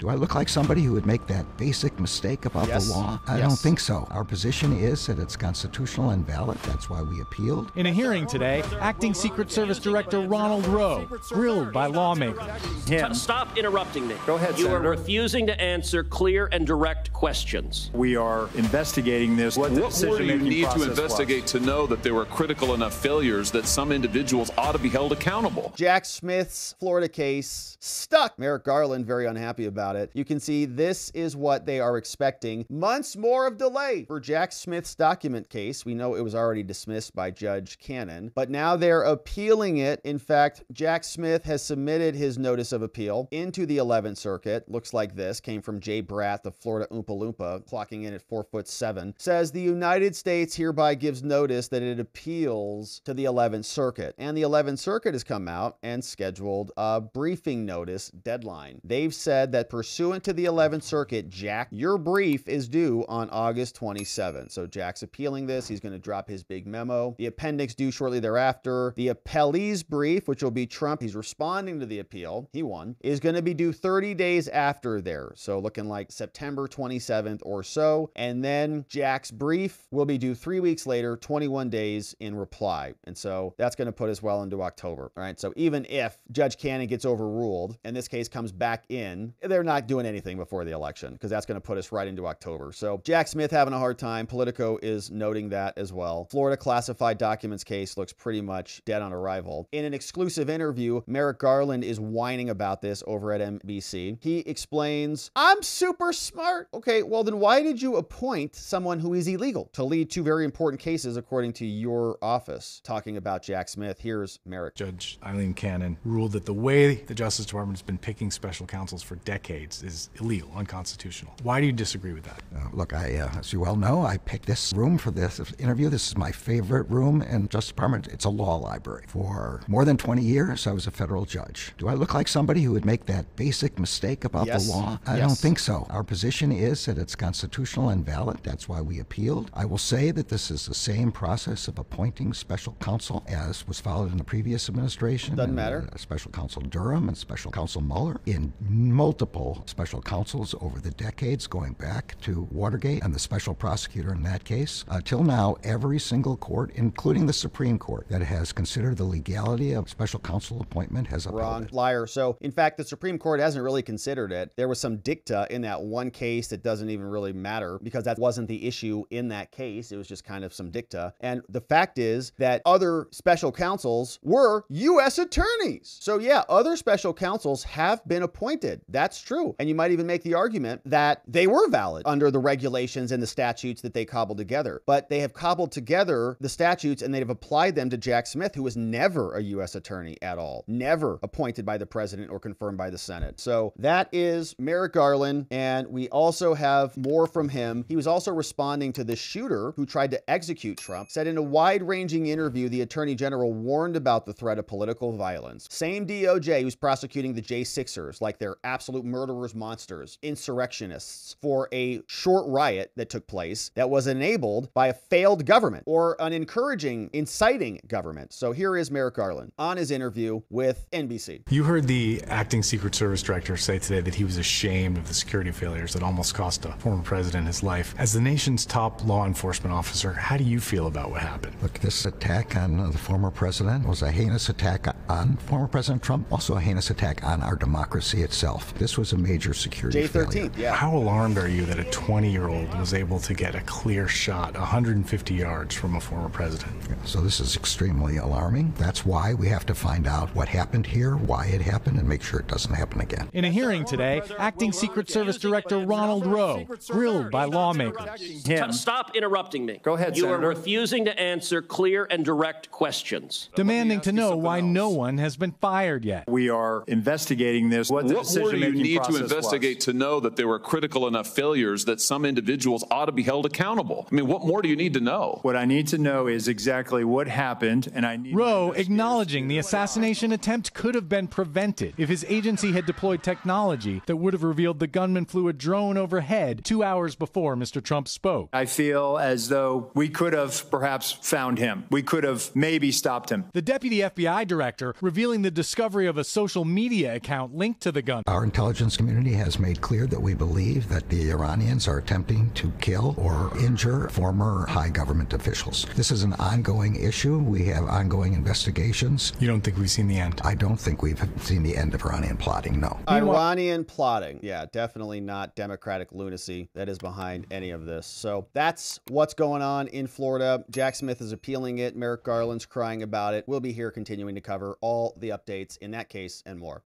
Do I look like somebody who would make that basic mistake about the law? I don't think so. Our position is that it's constitutional and valid. That's why we appealed. In a hearing today, Acting Secret Service Director Ronald Rowe grilled by lawmakers. Stop interrupting me. Go ahead, You Senator. are refusing to answer clear and direct questions. We are investigating this. What more do you need to investigate to know that there were critical enough failures that some individuals ought to be held accountable? Jack Smith's Florida case stuck. Merrick Garland very unhappy about it. You can see this is what they are expecting. Months more of delay for Jack Smith's document case. We know it was already dismissed by Judge Cannon, but now they're appealing it. In fact, Jack Smith has submitted his notice of appeal into the 11th Circuit. Looks like this came from Jay Bratt, the Florida Oompa Loompa, clocking in at 4'7", says the United States hereby gives notice that it appeals to the 11th Circuit. And the 11th Circuit has come out and scheduled a briefing notice deadline. They've said that pursuant to the 11th Circuit, Jack, your brief is due on August 27th. So Jack's appealing this. He's going to drop his big memo. The appendix due shortly thereafter. The appellee's brief, which will be Trump, he's responding to the appeal, he won, is going to be due 30 days after there. So looking like September 27th or so. And then Jack's brief will be due 3 weeks later, 21 days in reply. And so that's going to put us well into October. All right. So even if Judge Cannon gets overruled and this case comes back in, they're not doing anything before the election because that's going to put us right into October. So Jack Smith having a hard time. Politico is noting that as well. Florida classified documents case looks pretty much dead on arrival. In an exclusive interview, Merrick Garland is whining about this over at NBC. He explains, I'm super smart. Okay, well then why did you appoint someone who is illegal to lead two very important cases according to your office? Talking about Jack Smith, here's Merrick. Judge Eileen Cannon ruled that the way the Justice Department has been picking special counsels for decades is illegal, unconstitutional. Why do you disagree with that? Look, as you well know, I picked this room for this interview. This is my favorite room in Justice Department. It's a law library. For more than 20 years, I was a federal judge. Do I look like somebody who would make that basic mistake about the law? I don't think so. Our position is that it's constitutional and valid. That's why we appealed. I will say that this is the same process of appointing special counsel as was followed in the previous administration. Doesn't matter. Special counsel Durham and special counsel Mueller in multiple special counsels over the decades going back to Watergate and the special prosecutor in that case. Till now, every single court, including the Supreme Court, that has considered the legality of special counsel appointment has upheld Wrong. it. Liar. So, in fact, the Supreme Court hasn't really considered it. There was some dicta in that one case that doesn't even really matter because that wasn't the issue in that case. It was just kind of some dicta. And the fact is that other special counsels were U.S. attorneys. So, yeah, other special counsels have been appointed. That's true. And you might even make the argument that they were valid under the regulations and the statutes that they cobbled together. But they have cobbled together the statutes and they have applied them to Jack Smith, who was never a U.S. attorney at all. Never appointed by the president or confirmed by the Senate. So that is Merrick Garland. And we also have more from him. He was also responding to the shooter who tried to execute Trump, said in a wide-ranging interview, the Attorney General warned about the threat of political violence. Same DOJ who's prosecuting the J6ers like they're absolute murderers, monsters, insurrectionists for a short riot that took place that was enabled by a failed government or an encouraging, inciting government. So here is Merrick Garland on his interview with NBC. You heard the acting Secret Service director say today that he was ashamed of the security failures that almost cost a former president his life. As the nation's top law enforcement officer, how do you feel about what happened? Look, this attack on the former president was a heinous attack on former President Trump, also a heinous attack on our democracy itself. This was a major security failure. Yeah. How alarmed are you that a 20-year-old was able to get a clear shot 150 yards from a former president? So this is extremely alarming. That's why we have to find out what happened here, why it happened, and make sure it doesn't happen again. In a hearing today, Acting Secret Service Director Ronald Rowe grilled by lawmakers. Stop interrupting me. Go ahead, You Senator. are refusing to answer clear and direct questions. Demanding to know why no one has been fired yet. We are investigating this. What What more do you need to investigate to know that there were critical enough failures that some individuals ought to be held accountable? I mean, what more do you need to know? What I need to know is exactly what happened, and I need Rowe acknowledging the assassination attempt could have been prevented if his agency had deployed technology that would have revealed the gunman flew a drone overhead 2 hours before Mr. Trump spoke. I feel as though we could have perhaps found him. We could have maybe stopped him. The deputy FBI director revealing the discovery of a social media account linked to the gun. Our intelligence intelligence community has made clear that we believe that the Iranians are attempting to kill or injure former high government officials. This is an ongoing issue. We have ongoing investigations. You don't think we've seen the end? I don't think we've seen the end of Iranian plotting, no. Iranian plotting. Yeah, definitely not democratic lunacy that is behind any of this. So that's what's going on in Florida. Jack Smith is appealing it. Merrick Garland's crying about it. We'll be here continuing to cover all the updates in that case and more.